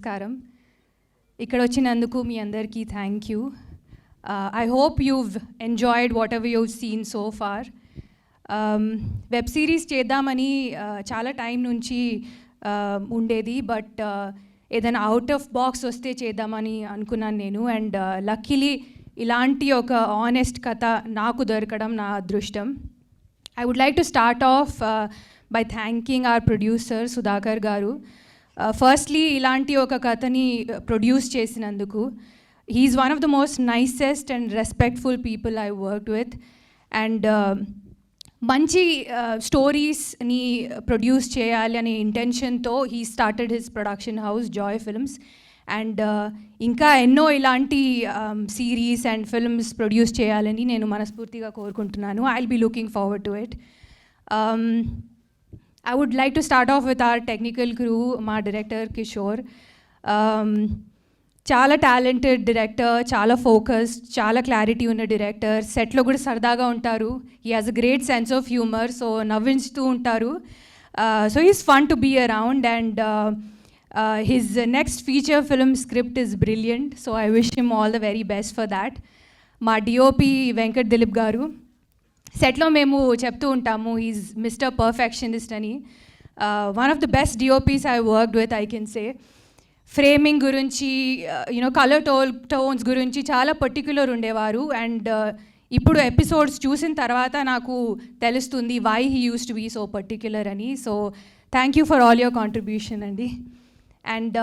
నమస్కారం. ఇక్కడ వచ్చినందుకు మీ అందరికీ thank you. I hope you've enjoyed whatever you've seen so far. Web series చేద్దామని చాలా టైం నుంచి ఉండేది, బట్ ఏదైనా అవుట్ ఆఫ్ బాక్స్ వస్తే చేద్దామని అనుకున్నాను నేను. అండ్ లక్కీలీ ఇలాంటి ఒక ఆనెస్ట్ కథ నాకు దొరకడం నా అదృష్టం. I would like to start off by thanking our producer Sudhakar garu. Firstly, ilanti oka kathani produce chesinanduku. He is one of the most nicest and respectful people I worked with, and manchi stories ni produce cheyali ane intention tho he started his production house Joy Films. And ఇంకా ఎన్నో ఇలాంటి series and films produce చేయాలని నేను మనస్ఫూర్తిగా కోరుకుంటున్నాను. I will be looking forward to it. I would like to start off with our technical crew. మా director Kishore చాలా talented director, చాలా ఫోకస్, చాలా క్లారిటీ ఉన్న డైరెక్టర్. సెట్లో కూడా సరదాగా ఉంటారు. He has a great sense of humour, so నవ్వించుతూ ఉంటారు. So he's fun to be around. And his next feature film script is brilliant, so I wish him all the very best for that. Ma DOP Venkat Dilip garu, set lo memu cheptu untamu, he's Mr. Perfectionist ani. One of the best DOPs I worked with, I can say. Framing gurinchi, color tones gurinchi చాలా particular ఉండేవారు. And ఇప్పుడు episodes చూసిన తర్వాత నాకు తెలుస్తుంది why he used to be so particular అని. So thank you for all your contribution అండి. And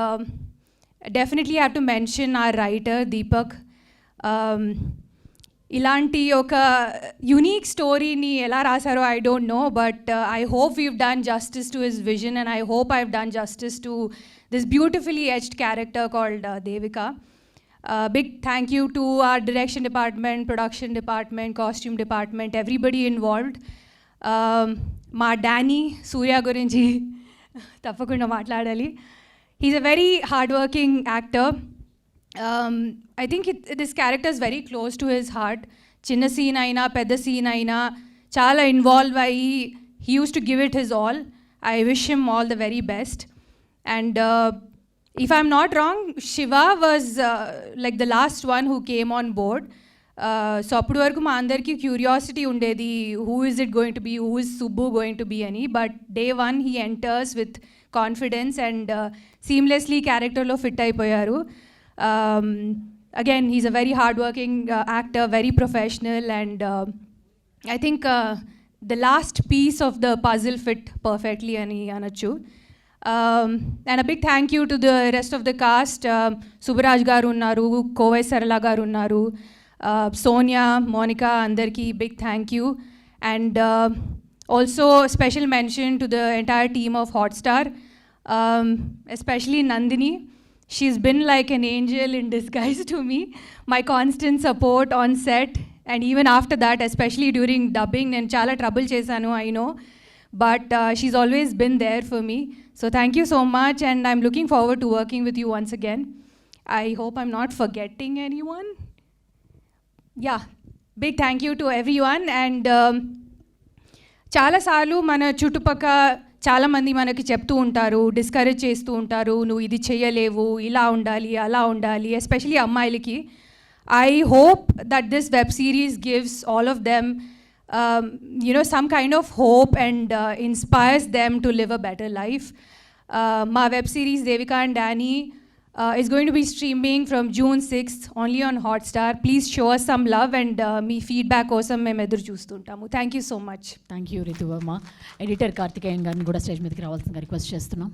definitely I have to mention our writer Deepak. Ilanti oka unique story ni ela rasaro I don't know, but I hope we've done justice to his vision, and I hope I've done justice to this beautifully etched character called Devika. Big thank you to our direction department, production department, costume department, everybody involved. Ma Danny Surya gurinchi tappakunda maatladali. He's a very hardworking actor. I think this character is very close to his heart. Chinna scene aina, pedda scene aina, chala involved ayi. He used to give it his all. I wish him all the very best. And if I'm not wrong, Shiva was like the last one who came on board. So appudu varaku ma andarki curiosity undedi, who is it going to be, who is Subbu going to be ani. But day one he enters with confidence and seamlessly character lo fit అయిపోయారు. Again, he's a very hardworking actor, very professional, and I think the last piece of the puzzle fit perfectly ani anachu. And a big thank you to the rest of the cast. Subaraj garu unnaru, Kovai Sarala garu unnaru, Sonia, Monica, andarki big thank you. And also special mention to the entire team of Hotstar, especially Nandini. She's been like an angel in disguise to me. My constant support on set, and even after that, especially during dubbing, నేను చాలా trouble చేశాను, I know, but she's always been there for me. So thank you so much, and I'm looking forward to working with you once again. I hope I'm not forgetting anyone. Yeah, big thank you to everyone. And చాలాసార్లు మన చుట్టుపక్క చాలామంది మనకి చెప్తూ ఉంటారు, discourage చేస్తూ ఉంటారు, నువ్వు ఇది చేయలేవు, ఇలా ఉండాలి, అలా ఉండాలి, ఎస్పెషలీ అమ్మాయిలకి. I hope that this web series gives all of them some kind of hope and inspires them to live a better life. My web series Devika and Danny is going to be streaming from June 6th only on Hotstar. Please show us some love, and మీ feedback కోసం మేము ఎదురు చూస్తుంటాము. Thank you so much. Thank you Ritu Varma. Editor Karthikeyan గారిని కూడా stage మీదకి రావాల్సిందిగా request చేస్తున్నాం.